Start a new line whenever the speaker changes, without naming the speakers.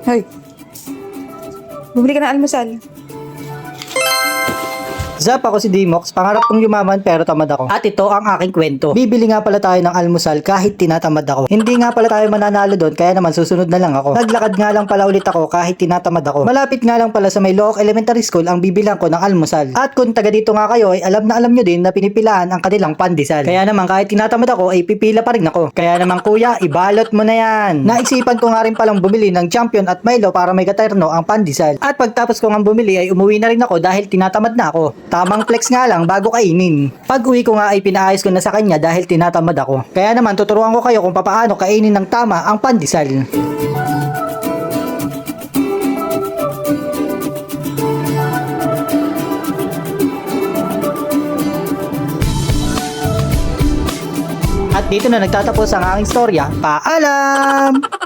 Hoy, bumili ka ng almusal.
Zap, ako si Dimox, pangarap kong yumaman pero tamad ako. At ito ang aking kwento. Bibili nga pala tayo ng almusal kahit tinatamad ako. Hindi nga pala tayo mananalo doon kaya naman susunod na lang ako. Naglakad nga lang pala ulit ako kahit tinatamad ako. Malapit nga lang pala sa may Look Elementary School ang bibilang ko ng almusal. At kung taga dito nga kayo ay alam na alam nyo din na pinipilaan ang kanilang pandesal. Kaya naman kahit tinatamad ako ay pipila pa rin ako. Kaya naman kuya, ibalot mo na yan. Naisipan ko nga rin palang bumili ng Champion at Milo para may katerno ang pandesal. At pagtapos ko nga bumili ay umuwi na rin ako dahil tinatamad na ako. Tamang flex nga lang bago kainin. Pag uwi ko nga ay pinaayos ko na sa kanya dahil tinatamad ako. Kaya naman tuturuan ko kayo kung paano kainin ng tama ang pandesal. At dito na nagtatapos ang aking storya. Paalam!